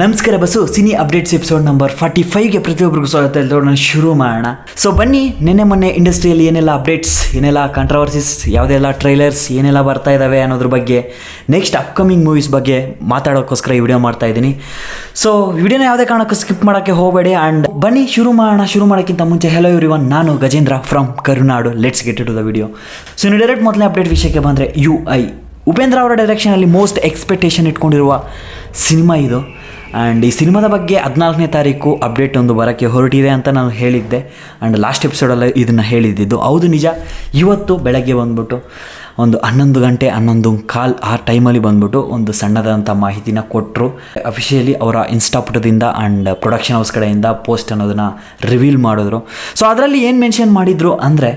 ನಮಸ್ಕಾರ ಬಸ್ಸು cine updates episode number 45ಗೆ ಪ್ರತಿಯೊಬ್ಬರಿಗೂ ಸ್ವಾಗತ ಹೇಳ್ತಾರೆ. ನಾನು ಶುರು ಮಾಡೋಣ. ಸೊ ಬನ್ನಿ, ನಿನ್ನೆ ಮೊನ್ನೆ ಇಂಡಸ್ಟ್ರಿಯಲ್ಲಿ ಏನೆಲ್ಲ ಅಪ್ಡೇಟ್ಸ್, ಏನೆಲ್ಲ ಕಾಂಟ್ರವರ್ಸೀಸ್, ಯಾವುದೆಲ್ಲ ಟ್ರೈಲರ್ಸ್ ಏನೆಲ್ಲ ಬರ್ತಾ ಇದ್ದಾವೆ ಅನ್ನೋದ್ರ ಬಗ್ಗೆ, ನೆಕ್ಸ್ಟ್ ಅಪ್ಕಮಿಂಗ್ ಮೂವೀಸ್ ಬಗ್ಗೆ ಮಾತಾಡೋಕ್ಕೋಸ್ಕರ ಈ ವಿಡಿಯೋ ಮಾಡ್ತಾ ಇದ್ದೀನಿ. ಸೊ ವಿಡಿಯೋನ ಯಾವುದೇ ಕಾರಣಕ್ಕೂ ಸ್ಕಿಪ್ ಮಾಡೋಕ್ಕೆ ಹೋಗಬೇಡಿ. ಆ್ಯಂಡ್ ಬನ್ನಿ ಶುರು ಮಾಡೋಣ. ಶುರು ಮಾಡೋಕ್ಕಿಂತ ಮುಂಚೆ ಹೆಲೋ ಎವ್ರಿವನ್, ನಾನು Gajendra from Karunadu. Let's get to the video. So ಇನ್ನು ಡೈರೆಕ್ಟ್ ಮೊದಲನೇ ಅಪ್ಡೇಟ್ ವಿಷಯಕ್ಕೆ ಬಂದರೆ UI ಉಪೇಂದ್ರ ಅವರ ಡೈರೆಕ್ಷನಲ್ಲಿ ಮೋಸ್ಟ್ ಎಕ್ಸ್ಪೆಕ್ಟೇಷನ್ ಇಟ್ಕೊಂಡಿರುವ ಸಿನಿಮಾ ಇದು. ಆ್ಯಂಡ್ ಈ ಸಿನಿಮಾದ ಬಗ್ಗೆ 14ನೇ ತಾರೀಕು ಅಪ್ಡೇಟ್ ಒಂದು ಬರೋಕ್ಕೆ ಹೊರಟಿದೆ ಅಂತ ನಾನು ಹೇಳಿದ್ದೆ. ಆ್ಯಂಡ್ ಲಾಸ್ಟ್ ಎಪಿಸೋಡಲ್ಲಿ ಇದನ್ನು ಹೇಳಿದ್ದಿದ್ದು ಹೌದು ನಿಜ. ಇವತ್ತು ಬೆಳಗ್ಗೆ ಬಂದ್ಬಿಟ್ಟು ಒಂದು 11 ಗಂಟೆ 11:15 ಆ ಟೈಮಲ್ಲಿ ಬಂದ್ಬಿಟ್ಟು ಒಂದು ಸಣ್ಣದಾದಂಥ ಮಾಹಿತಿನ ಕೊಟ್ಟರು. ಅಫಿಷಿಯಲಿ ಅವರ ಇನ್ಸ್ಟಾ ಪುಟದಿಂದ ಆ್ಯಂಡ್ ಪ್ರೊಡಕ್ಷನ್ ಹೌಸ್ ಕಡೆಯಿಂದ ಪೋಸ್ಟ್ ಅನ್ನೋದನ್ನು ರಿವೀಲ್ ಮಾಡಿದ್ರು. ಸೊ ಅದರಲ್ಲಿ ಏನು ಮೆನ್ಷನ್ ಮಾಡಿದರು ಅಂದರೆ,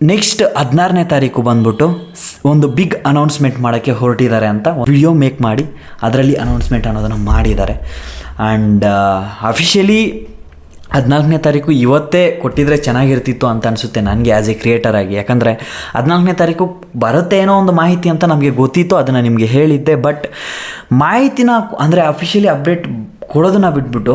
ನೆಕ್ಸ್ಟ್ 16ನೇ ತಾರೀಕು ಬಂದ್ಬಿಟ್ಟು ಒಂದು ಬಿಗ್ ಅನೌನ್ಸ್ಮೆಂಟ್ ಮಾಡೋಕ್ಕೆ ಹೊರಟಿದ್ದಾರೆ ಅಂತ ವಿಡಿಯೋ ಮೇಕ್ ಮಾಡಿ ಅದರಲ್ಲಿ ಅನೌನ್ಸ್ಮೆಂಟ್ ಅನ್ನೋದನ್ನು ಮಾಡಿದ್ದಾರೆ. ಆ್ಯಂಡ್ ಅಫಿಷಿಯಲಿ 14ನೇ ತಾರೀಕು ಇವತ್ತೇ ಕೊಟ್ಟಿದ್ರೆ ಚೆನ್ನಾಗಿರ್ತಿತ್ತು ಅಂತ ಅನಿಸುತ್ತೆ ನನಗೆ ಆ್ಯಸ್ ಎ ಕ್ರಿಯೇಟರ್ ಆಗಿ. ಯಾಕಂದರೆ 14ನೇ ತಾರೀಕು ಬರುತ್ತೆ ಏನೋ ಒಂದು ಮಾಹಿತಿ ಅಂತ ನಮಗೆ ಗೊತ್ತಿತ್ತು, ಅದನ್ನು ನಿಮಗೆ ಹೇಳಿದ್ದೆ. ಬಟ್ ಮಾಹಿತಿನ ಅಂದರೆ ಅಫಿಷಿಯಲಿ ಅಪ್ಡೇಟ್ ಕೊಡೋದನ್ನ ಬಿಟ್ಬಿಟ್ಟು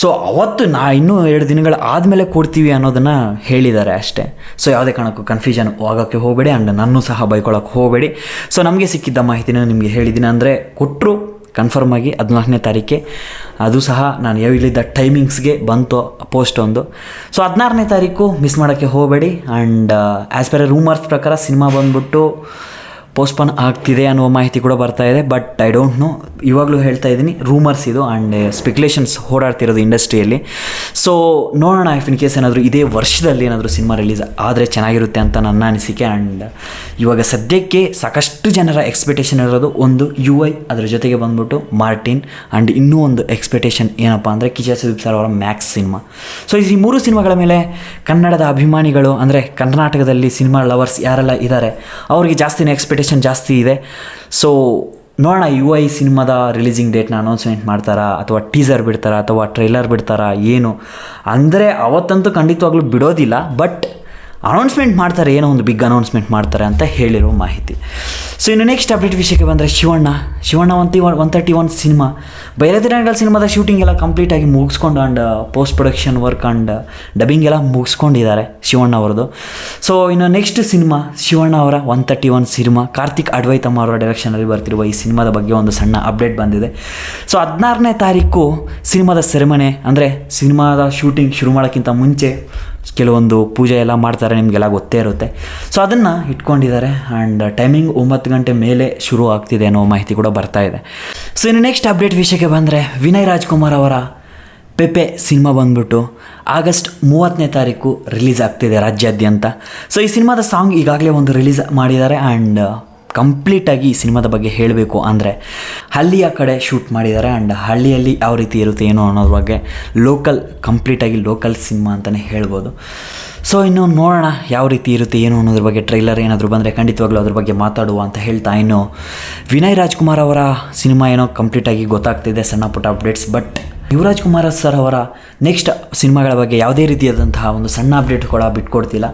ಸೊ ಅವತ್ತು ಇನ್ನೂ 2 ದಿನಗಳ ಆದಮೇಲೆ ಕೊಡ್ತೀವಿ ಅನ್ನೋದನ್ನು ಹೇಳಿದ್ದಾರೆ ಅಷ್ಟೇ. ಸೊ ಯಾವುದೇ ಕಾರಣಕ್ಕೂ ಕನ್ಫ್ಯೂಷನ್ ಆಗೋಕ್ಕೆ ಹೋಗಬೇಡಿ. ಆ್ಯಂಡ್ ನನ್ನೂ ಸಹ ಬೈಕೊಳ್ಳೋಕ್ಕೆ ಹೋಗಬೇಡಿ. ಸೊ ನಮಗೆ ಸಿಕ್ಕಿದ್ದ ಮಾಹಿತಿನ ನಿಮಗೆ ಹೇಳಿದ್ದೀನಿ. ಅಂದರೆ ಕೊಟ್ಟರು ಕನ್ಫರ್ಮ್ ಆಗಿ 14ನೇ ತಾರೀಕೆ, ಅದು ಸಹ ನಾನು ಹೇಳಿದ್ದ ಟೈಮಿಂಗ್ಸ್ಗೆ ಬಂತು ಪೋಸ್ಟ್ ಒಂದು. ಸೊ 16ನೇ ತಾರೀಕು ಮಿಸ್ ಮಾಡೋಕ್ಕೆ ಹೋಗಬೇಡಿ. ಆ್ಯಂಡ್ ಆ್ಯಸ್ ಪರ್ ರೂಮರ್ಸ್ ಪ್ರಕಾರ ಸಿನಿಮಾ ಬಂದ್ಬಿಟ್ಟು ಪೋಸ್ಟ್ಪೋನ್ ಆಗ್ತಿದೆ ಅನ್ನೋ ಮಾಹಿತಿ ಕೂಡ ಬರ್ತಾ ಇದೆ. ಬಟ್ ಐ ಡೋಂಟ್ ನೋ, ಇವಾಗಲೂ ಹೇಳ್ತಾ ಇದ್ದೀನಿ, ರೂಮರ್ಸ್ ಇದು ಆ್ಯಂಡ್ ಸ್ಪೆಕ್ಯುಲೇಷನ್ಸ್ ಓಡಾಡ್ತಿರೋದು ಇಂಡಸ್ಟ್ರಿಯಲ್ಲಿ. ಸೊ ನೋಡೋಣ, ಇಫ್ ಇನ್ ಕೇಸ್ ಏನಾದರೂ ಇದೇ ವರ್ಷದಲ್ಲಿ ಏನಾದರೂ ಸಿನಿಮಾ ರಿಲೀಸ್ ಆದರೆ ಚೆನ್ನಾಗಿರುತ್ತೆ ಅಂತ ನನ್ನ ಅನಿಸಿಕೆ. ಆ್ಯಂಡ್ ಇವಾಗ ಸದ್ಯಕ್ಕೆ ಸಾಕಷ್ಟು ಜನರ ಎಕ್ಸ್ಪೆಕ್ಟೇಷನ್ ಇರೋದು ಒಂದು UI, ಅದರ ಜೊತೆಗೆ ಬಂದ್ಬಿಟ್ಟು ಮಾರ್ಟಿನ್, ಆ್ಯಂಡ್ ಇನ್ನೂ ಒಂದು ಎಕ್ಸ್ಪೆಕ್ಟೇಷನ್ ಏನಪ್ಪ ಅಂದರೆ ಕಿಚ್ಚ ಸುದೀಪ್ ಸರ್ ಅವರ ಮ್ಯಾಕ್ಸ್ ಸಿನಿಮಾ. ಸೊ ಈ 3 ಸಿನಿಮಾಗಳ ಮೇಲೆ ಕನ್ನಡದ ಅಭಿಮಾನಿಗಳು ಅಂದರೆ ಕರ್ನಾಟಕದಲ್ಲಿ ಸಿನಿಮಾ ಲವರ್ಸ್ ಯಾರೆಲ್ಲ ಇದ್ದಾರೆ ಅವ್ರಿಗೆ ಜಾಸ್ತಿನೇ ಎಕ್ಸ್ಪೆಕ್ಟೇಷನ್ ಜಾಸ್ತಿ ಇದೆ. ಸೊ ನೋಡೋಣ, UI ಸಿನಿಮಾದ ರಿಲೀಸಿಂಗ್ ಡೇಟ್ನ ಅನೌನ್ಸ್ಮೆಂಟ್ ಮಾಡ್ತಾರಾ ಅಥವಾ ಟೀಸರ್ ಬಿಡ್ತಾರಾ ಅಥವಾ ಟ್ರೈಲರ್ ಬಿಡ್ತಾರಾ ಏನು ಅಂದರೆ ಅವತ್ತಂತೂ ಖಂಡಿತವಾಗ್ಲೂ ಬಿಡೋದಿಲ್ಲ. ಬಟ್ ಅನೌನ್ಸ್ಮೆಂಟ್ ಮಾಡ್ತಾರೆ, ಏನೋ ಒಂದು ಬಿಗ್ ಅನೌನ್ಸ್ಮೆಂಟ್ ಮಾಡ್ತಾರೆ ಅಂತ ಹೇಳಿರೋ ಮಾಹಿತಿ. ಸೊ ಇನ್ನು ನೆಕ್ಸ್ಟ್ ಅಪ್ಡೇಟ್ ವಿಷಯಕ್ಕೆ ಬಂದರೆ ಶಿವಣ್ಣ 131 ಸಿನಿಮಾ ಬೈರತಿರಂಗಲ್ ಸಿನಿಮಾದ ಶೂಟಿಂಗ್ ಎಲ್ಲ ಕಂಪ್ಲೀಟಾಗಿ ಮುಗಿಸ್ಕೊಂಡು and post production work and dubbing ಎಲ್ಲ ಮುಗಿಸ್ಕೊಂಡಿದ್ದಾರೆ ಶಿವಣ್ಣ ಅವ್ರದ್ದು. ಸೊ ಇನ್ನು ನೆಕ್ಸ್ಟ್ ಸಿನಿಮಾ ಶಿವಣ್ಣ ಅವರ 131 ಸಿನಿಮಾ ಕಾರ್ತಿಕ್ ಅಡ್ವೈತಮ್ಮ ಅವರ ಡೈರೆಕ್ಷನಲ್ಲಿ ಬರ್ತಿರುವ ಈ ಸಿನಿಮಾದ ಬಗ್ಗೆ ಒಂದು ಸಣ್ಣ ಅಪ್ಡೇಟ್ ಬಂದಿದೆ. ಸೊ 16ನೇ ತಾರೀಕು ಸಿನಿಮಾದ ಸೆರೆಮನೆ ಅಂದರೆ ಸಿನಿಮಾದ ಶೂಟಿಂಗ್ ಶುರು ಮಾಡೋಕ್ಕಿಂತ ಮುಂಚೆ ಕೆಲವೊಂದು ಪೂಜೆ ಎಲ್ಲ ಮಾಡ್ತಾರೆ, ನಿಮಗೆಲ್ಲ ಗೊತ್ತೇ ಇರುತ್ತೆ. ಸೊ ಅದನ್ನು ಇಟ್ಕೊಂಡಿದ್ದಾರೆ. ಆ್ಯಂಡ್ ಟೈಮಿಂಗ್ 9 ಗಂಟೆ ಮೇಲೆ ಶುರು ಆಗ್ತಿದೆ ಅನ್ನೋ ಮಾಹಿತಿ ಕೂಡ ಬರ್ತಾ ಇದೆ. ಸೊ ಇನ್ನು ನೆಕ್ಸ್ಟ್ ಅಪ್ಡೇಟ್ ವಿಷಯಕ್ಕೆ ಬಂದರೆ ವಿನಯ್ ರಾಜ್ಕುಮಾರ್ ಅವರ ಪೆಪೆ ಸಿನಿಮಾ ಬಂದ್ಬಿಟ್ಟು ಆಗಸ್ಟ್ 30ನೇ ತಾರೀಕು ರಿಲೀಸ್ ಆಗ್ತಿದೆ ರಾಜ್ಯಾದ್ಯಂತ. ಸೊ ಈ ಸಿನಿಮಾದ ಸಾಂಗ್ ಈಗಾಗಲೇ ಒಂದು ರಿಲೀಸ್ ಮಾಡಿದ್ದಾರೆ. ಆ್ಯಂಡ್ ಕಂಪ್ಲೀಟಾಗಿ ಈ ಸಿನಿಮಾದ ಬಗ್ಗೆ ಹೇಳಬೇಕು ಅಂದರೆ ಹಳ್ಳಿಯ ಕಡೆ ಶೂಟ್ ಮಾಡಿದ್ದಾರೆ. ಆ್ಯಂಡ್ ಹಳ್ಳಿಯಲ್ಲಿ ಯಾವ ರೀತಿ ಇರುತ್ತೆ ಏನೋ ಅನ್ನೋದ್ರ ಬಗ್ಗೆ ಕಂಪ್ಲೀಟಾಗಿ ಲೋಕಲ್ ಸಿನಿಮಾ ಅಂತಲೇ ಹೇಳ್ಬೋದು. ಸೊ ಇನ್ನು ನೋಡೋಣ ಯಾವ ರೀತಿ ಇರುತ್ತೆ ಏನು ಅನ್ನೋದ್ರ ಬಗ್ಗೆ ಟ್ರೈಲರ್ ಏನಾದರೂ ಬಂದರೆ ಖಂಡಿತವಾಗ್ಲೂ ಅದ್ರ ಬಗ್ಗೆ ಮಾತಾಡುವ ಅಂತ ಹೇಳ್ತಾ, ಇನ್ನು ವಿನಯ್ ರಾಜ್ಕುಮಾರ್ ಅವರ ಸಿನಿಮಾ ಏನೋ ಕಂಪ್ಲೀಟಾಗಿ ಗೊತ್ತಾಗ್ತಿದೆ, ಸಣ್ಣ ಪುಟ್ಟ updates. But Yuvraj Kumar sir ಅವರ ನೆಕ್ಸ್ಟ್ ಸಿನಿಮಾಗಳ ಬಗ್ಗೆ ಯಾವುದೇ ರೀತಿಯಾದಂತಹ ಒಂದು ಸಣ್ಣ ಅಪ್ಡೇಟ್ ಕೂಡ ಬಿಟ್ಕೊಡ್ತಿಲ್ಲ.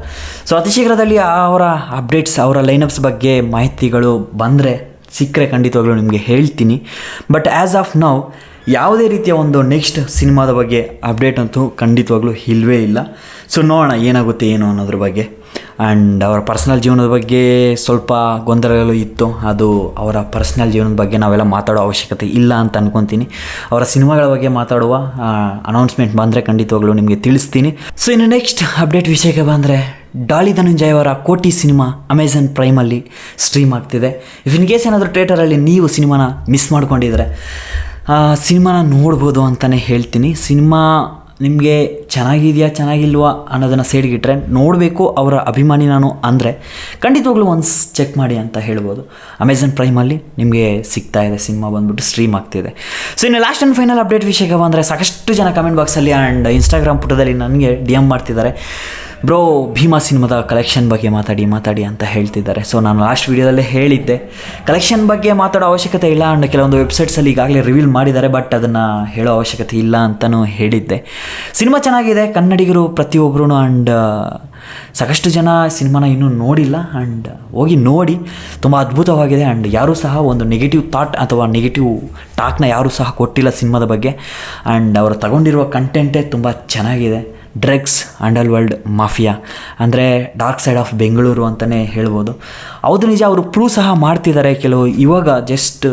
ಸೊ ಅತಿ ಶೀಘ್ರದಲ್ಲಿ ಅವರ ಅಪ್ಡೇಟ್ಸ್, ಅವರ ಲೈನಪ್ಸ್ ಬಗ್ಗೆ ಮಾಹಿತಿಗಳು ಬಂದರೆ ಸಿಕ್ಕರೆ ಖಂಡಿತವಾಗ್ಲೂ ನಿಮಗೆ ಹೇಳ್ತೀನಿ. ಬಟ್ ಆ್ಯಸ್ ಆಫ್ ನೌ ಯಾವುದೇ ರೀತಿಯ ಒಂದು ನೆಕ್ಸ್ಟ್ ಸಿನಿಮಾದ ಬಗ್ಗೆ ಅಪ್ಡೇಟ್ ಅಂತೂ ಖಂಡಿತವಾಗ್ಲೂ ಇಲ್ಲವೇ ಇಲ್ಲ. ಸೊ ನೋಡೋಣ ಏನಾಗುತ್ತೆ ಏನು ಅನ್ನೋದ್ರ ಬಗ್ಗೆ. ಆ್ಯಂಡ್ ಅವರ ಪರ್ಸ್ನಲ್ ಜೀವನದ ಬಗ್ಗೆ ಸ್ವಲ್ಪ ಗೊಂದಲಗಳು ಇತ್ತು, ಅದು ಅವರ ಪರ್ಸ್ನಲ್ ಜೀವನದ ಬಗ್ಗೆ ನಾವೆಲ್ಲ ಮಾತಾಡೋ ಅವಶ್ಯಕತೆ ಇಲ್ಲ ಅಂತ ಅಂದ್ಕೊತೀನಿ. ಅವರ ಸಿನಿಮಾಗಳ ಬಗ್ಗೆ ಮಾತಾಡುವ ಅನೌನ್ಸ್ಮೆಂಟ್ ಬಂದರೆ ಖಂಡಿತವಾಗ್ಲೂ ನಿಮಗೆ ತಿಳಿಸ್ತೀನಿ. ಸೊ ಇನ್ನು ನೆಕ್ಸ್ಟ್ ಅಪ್ಡೇಟ್ ವಿಷಯಕ್ಕೆ ಬಂದರೆ ಡಾಲಿ ಧನಂಜಯ್ ಅವರ ಕೋಟಿ ಸಿನಿಮಾ ಅಮೆಝಾನ್ ಪ್ರೈಮಲ್ಲಿ ಸ್ಟ್ರೀಮ್ ಆಗ್ತಿದೆ. ಇಫ್ ಇನ್ ಕೇಸ್ ಏನಾದರೂ ಥಿಯೇಟರಲ್ಲಿ ನೀವು ಸಿನಿಮಾನ ಮಿಸ್ ಮಾಡ್ಕೊಂಡಿದ್ರೆ ಸಿನಿಮಾನ ನೋಡ್ಬೋದು ಅಂತಲೇ ಹೇಳ್ತೀನಿ. ಸಿನಿಮಾ ನಿಮಗೆ ಚೆನ್ನಾಗಿದೆಯಾ ಚೆನ್ನಾಗಿಲ್ವಾ ಅನ್ನೋದನ್ನು ಸೈಡ್ಗಿಟ್ರೆ ನೋಡಬೇಕು ಅವರ ಅಭಿಮಾನಿ ನಾನು ಅಂದರೆ ಖಂಡಿತವಾಗ್ಲೂ ಒನ್ಸ್ ಚೆಕ್ ಮಾಡಿ ಅಂತ ಹೇಳ್ಬೋದು. ಅಮೆಝಾನ್ ಪ್ರೈಮಲ್ಲಿ ನಿಮಗೆ ಸಿಗ್ತಾ ಇದೆ, ಸಿನಿಮಾ ಬಂದ್ಬಿಟ್ಟು ಸ್ಟ್ರೀಮ್ ಆಗ್ತಿದೆ. ಸೊ ಇನ್ನು ಲಾಸ್ಟ್ ಆ್ಯಂಡ್ ಫೈನಲ್ ಅಪ್ಡೇಟ್ ವಿಷಯಕ್ಕೆ ಬಂದರೆ ಸಾಕಷ್ಟು ಜನ ಕಮೆಂಟ್ ಬಾಕ್ಸಲ್ಲಿ ಆ್ಯಂಡ್ ಇನ್ಸ್ಟಾಗ್ರಾಮ್ ಪುಟದಲ್ಲಿ ನನಗೆ DM ಮಾಡ್ತಿದ್ದಾರೆ, ಬ್ರೋ ಭೀಮಾ ಸಿನಿಮಾದ ಕಲೆಕ್ಷನ್ ಬಗ್ಗೆ ಮಾತಾಡಿ ಅಂತ ಹೇಳ್ತಿದ್ದಾರೆ. ಸೊ ನಾನು ಲಾಸ್ಟ್ ವೀಡಿಯೋದಲ್ಲೇ ಹೇಳಿದ್ದೆ ಕಲೆಕ್ಷನ್ ಬಗ್ಗೆ ಮಾತಾಡೋ ಅವಶ್ಯಕತೆ ಇಲ್ಲ. ಆ್ಯಂಡ್ ಕೆಲವೊಂದು ವೆಬ್ಸೈಟ್ಸಲ್ಲಿ ಈಗಾಗಲೇ ರಿವೀಲ್ ಮಾಡಿದ್ದಾರೆ, ಬಟ್ ಅದನ್ನು ಹೇಳೋ ಅವಶ್ಯಕತೆ ಇಲ್ಲ ಅಂತಲೂ ಹೇಳಿದ್ದೆ. ಸಿನಿಮಾ ಚೆನ್ನಾಗಿದೆ, ಕನ್ನಡಿಗರು ಪ್ರತಿಯೊಬ್ಬರೂ ಆ್ಯಂಡ್ ಸಾಕಷ್ಟು ಜನ ಸಿನಿಮಾನ ಇನ್ನೂ ನೋಡಿಲ್ಲ ಆ್ಯಂಡ್ ಹೋಗಿ ನೋಡಿ, ತುಂಬ ಅದ್ಭುತವಾಗಿದೆ. ಆ್ಯಂಡ್ ಯಾರೂ ಸಹ ಒಂದು ನೆಗೆಟಿವ್ ಥಾಟ್ ಅಥವಾ ನೆಗೆಟಿವ್ ಟಾಕ್ನ ಯಾರೂ ಸಹ ಕೊಟ್ಟಿಲ್ಲ ಸಿನಿಮಾದ ಬಗ್ಗೆ. ಆ್ಯಂಡ್ ಅವರು ತಗೊಂಡಿರುವ ಕಂಟೆಂಟೇ ತುಂಬ ಚೆನ್ನಾಗಿದೆ. ಡ್ರಗ್ಸ್, ಅಂಡರ್ವರ್ಲ್ಡ್, ಮಾಫಿಯಾ ಅಂದರೆ ಡಾರ್ಕ್ ಸೈಡ್ ಆಫ್ ಬೆಂಗಳೂರು ಅಂತಲೇ ಹೇಳ್ಬೋದು. ಹೌದು ನಿಜ, ಅವರು ಪ್ರೂವ್ ಸಹ ಮಾಡ್ತಿದ್ದಾರೆ. ಕೆಲವು ಇವಾಗ ಜಸ್ಟ್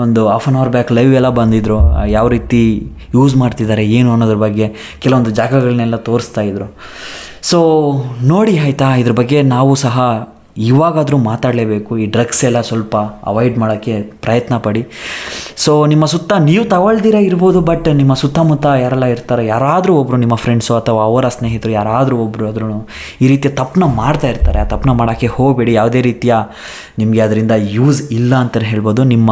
ಒಂದು half an hour back live ಎಲ್ಲ ಬಂದಿದ್ದರು, ಯಾವ ರೀತಿ ಯೂಸ್ ಮಾಡ್ತಿದ್ದಾರೆ ಏನು ಅನ್ನೋದ್ರ ಬಗ್ಗೆ ಕೆಲವೊಂದು ಜಾಗಗಳನ್ನೆಲ್ಲ ತೋರಿಸ್ತಾಯಿದ್ರು. ಸೊ ನೋಡಿ ಆಯಿತಾ, ಇದ್ರ ಬಗ್ಗೆ ನಾವು ಸಹ ಇವಾಗಾದರೂ ಮಾತಾಡಲೇಬೇಕು. ಈ ಡ್ರಗ್ಸ್ ಎಲ್ಲ ಸ್ವಲ್ಪ ಅವಾಯ್ಡ್ ಮಾಡೋಕ್ಕೆ ಪ್ರಯತ್ನ ಪಡಿ. ಸೊ ನಿಮ್ಮ ಸುತ್ತ ನೀವು ತಗೊಳ್ದಿರ ಇರ್ಬೋದು, ಬಟ್ ನಿಮ್ಮ ಸುತ್ತಮುತ್ತ ಯಾರೆಲ್ಲ ಇರ್ತಾರೆ, ಯಾರಾದರೂ ಒಬ್ಬರು ನಿಮ್ಮ ಫ್ರೆಂಡ್ಸು ಅಥವಾ ಅವರ ಸ್ನೇಹಿತರು ಯಾರಾದರೂ ಒಬ್ಬರು ಆದ್ರೂ ಈ ರೀತಿಯ ತಪ್ಪನ್ನ ಮಾಡ್ತಾ ಇರ್ತಾರೆ. ಆ ತಪ್ಪನ್ನ ಮಾಡೋಕ್ಕೆ ಹೋಗಬೇಡಿ. ಯಾವುದೇ ರೀತಿಯ ನಿಮಗೆ ಅದರಿಂದ ಯೂಸ್ ಇಲ್ಲ ಅಂತಲೇ ಹೇಳ್ಬೋದು. ನಿಮ್ಮ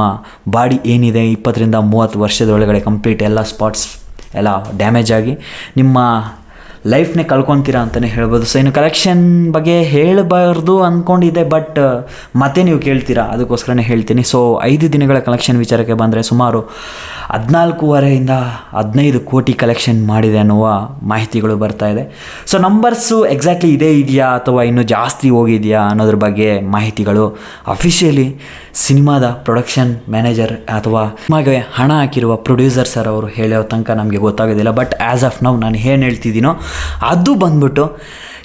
ಬಾಡಿ ಏನಿದೆ 20-30 ವರ್ಷದೊಳಗಡೆ ಕಂಪ್ಲೀಟ್ ಎಲ್ಲ ಸ್ಪಾಟ್ಸ್ ಎಲ್ಲ ಡ್ಯಾಮೇಜ್ ಆಗಿ ನಿಮ್ಮ ಲೈಫ್ನೇ ಕಳ್ಕೊತೀರಾ ಅಂತಲೇ ಹೇಳ್ಬೋದು. ಸೊ ಇನ್ನು ಕಲೆಕ್ಷನ್ ಬಗ್ಗೆ ಹೇಳಬಾರ್ದು ಅಂದ್ಕೊಂಡಿದ್ದೆ, ಬಟ್ ಮತ್ತೆ ನೀವು ಕೇಳ್ತೀರಾ, ಅದಕ್ಕೋಸ್ಕರನೇ ಹೇಳ್ತೀನಿ. ಸೊ 5 ದಿನಗಳ ಕಲೆಕ್ಷನ್ ವಿಚಾರಕ್ಕೆ ಬಂದರೆ ಸುಮಾರು 14.5 ಕೋಟಿ ಕಲೆಕ್ಷನ್ ಮಾಡಿದೆ ಅನ್ನುವ ಮಾಹಿತಿಗಳು ಬರ್ತಾ ಇದೆ. ಸೊ ನಂಬರ್ಸು ಎಕ್ಸಾಕ್ಟ್ಲಿ ಇದೇ ಇದೆಯಾ ಅಥವಾ ಇನ್ನೂ ಜಾಸ್ತಿ ಹೋಗಿದೆಯಾ ಅನ್ನೋದ್ರ ಬಗ್ಗೆ ಮಾಹಿತಿಗಳು ಅಫಿಷಿಯಲಿ ಸಿನಿಮಾದ ಪ್ರೊಡಕ್ಷನ್ ಮ್ಯಾನೇಜರ್ ಅಥವಾ ಸಿನಿಮಾಗೆ ಹಣ ಹಾಕಿರುವ ಪ್ರೊಡ್ಯೂಸರ್ ಸರ್ ಅವರು ಹೇಳೋ ತನಕ ನಮಗೆ ಗೊತ್ತಾಗೋದಿಲ್ಲ. ಬಟ್ ಆ್ಯಸ್ ಆಫ್ ನೌ ನಾನು ಏನು ಹೇಳ್ತಿದ್ದೀನೋ ಅದು ಬಂದ್ಬಿಟ್ಟು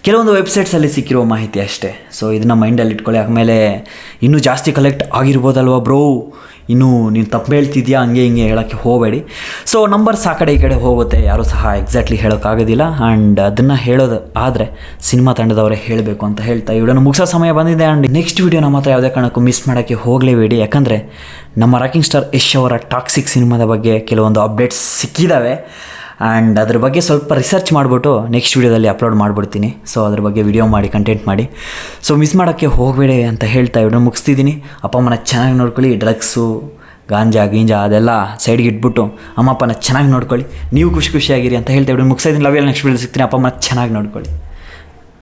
ಕೆಲವೊಂದು ವೆಬ್ಸೈಟ್ಸಲ್ಲಿ ಸಿಕ್ಕಿರೋ ಮಾಹಿತಿ ಅಷ್ಟೇ. ಸೊ ಇದನ್ನು ಮೈಂಡಲ್ಲಿ ಇಟ್ಕೊಳ್ಳಿ. ಆಮೇಲೆ ಇನ್ನೂ ಜಾಸ್ತಿ ಕಲೆಕ್ಟ್ ಆಗಿರ್ಬೋದಲ್ವ ಬ್ರೋ, ಇನ್ನೂ ನೀನು ತಪ್ಪು ಹೇಳ್ತಿದ್ಯಾ ಹಂಗೆ ಹಿಂಗೆ ಹೇಳೋಕ್ಕೆ ಹೋಗಬೇಡಿ. ಸೊ ನಂಬರ್ಸ್ ಆ ಕಡೆ ಈ ಕಡೆ ಹೋಗುತ್ತೆ, ಯಾರೂ ಸಹ ಎಕ್ಸಾಕ್ಟ್ಲಿ ಹೇಳೋಕ್ಕಾಗೋದಿಲ್ಲ. ಆ್ಯಂಡ್ ಅದನ್ನು ಹೇಳೋದು ಆದರೆ ಸಿನಿಮಾ ತಂಡದವರೇ ಹೇಳಬೇಕು ಅಂತ ಹೇಳ್ತಾ ಈ ವಿಡಿಯೋನ ಮುಗಿಸೋ ಸಮಯ ಬಂದಿದೆ. ಆ್ಯಂಡ್ ನೆಕ್ಸ್ಟ್ ವಿಡಿಯೋನ ಮಾತ್ರ ಯಾವುದೇ ಕಾರಣಕ್ಕೂ ಮಿಸ್ ಮಾಡೋಕ್ಕೆ ಹೋಗಲೇಬೇಡಿ. ಯಾಕಂದರೆ ನಮ್ಮ ರಾಕಿಂಗ್ ಸ್ಟಾರ್ ಯಶ್ ಅವರ ಟಾಕ್ಸಿಕ್ ಸಿನಿಮಾದ ಬಗ್ಗೆ ಕೆಲವೊಂದು ಅಪ್ಡೇಟ್ಸ್ ಸಿಕ್ಕಿದ್ದಾವೆ. ಆ್ಯಂಡ್ ಅದ್ರ ಬಗ್ಗೆ ಸ್ವಲ್ಪ ರಿಸರ್ಚ್ ಮಾಡಿಬಿಟ್ಟು ನೆಕ್ಸ್ಟ್ ವೀಡಿಯೋದಲ್ಲಿ ಅಪ್ಲೋಡ್ ಮಾಡಿಬಿಡ್ತೀನಿ. ಸೊ ಅದ್ರ ಬಗ್ಗೆ ವಿಡಿಯೋ ಮಾಡಿ ಕಂಟೆಂಟ್ ಮಾಡಿ. ಸೊ ಮಿಸ್ ಮಾಡೋಕ್ಕೆ ಹೋಗಬೇಡಿ ಅಂತ ಹೇಳ್ತಾ ವಿಡಿಯೋ ಮುಗಿಸ್ತಿದ್ದೀನಿ. ಅಪ್ಪ ಅಮ್ಮನ ಚೆನ್ನಾಗಿ ನೋಡ್ಕೊಳ್ಳಿ. ಡ್ರಗ್ಸು, ಗಾಂಜಾ ಗೀಂಜಾ ಅದೆಲ್ಲ ಸೈಡ್ಗೆ ಇಟ್ಬಿಟ್ಟು ಅಮ್ಮ ಅಪ್ಪನ ಚೆನ್ನಾಗಿ ನೋಡ್ಕೊಳ್ಳಿ. ನೀವು ಖುಷಿಯಾಗಿರಿ ಅಂತ ಹೇಳ್ತಾ ವಿಡಿಯೋ ಮುಗಿಸ್ತಿದ್ದೀನಿ. Love you. ನೆಕ್ಸ್ಟ್ ವಿಡಿಯೋ ಸಿಗ್ತೀನಿ. ಅಪ್ಪ ಅಮ್ಮನ ಚೆನ್ನಾಗಿ ನೋಡ್ಕೊಳ್ಳಿ.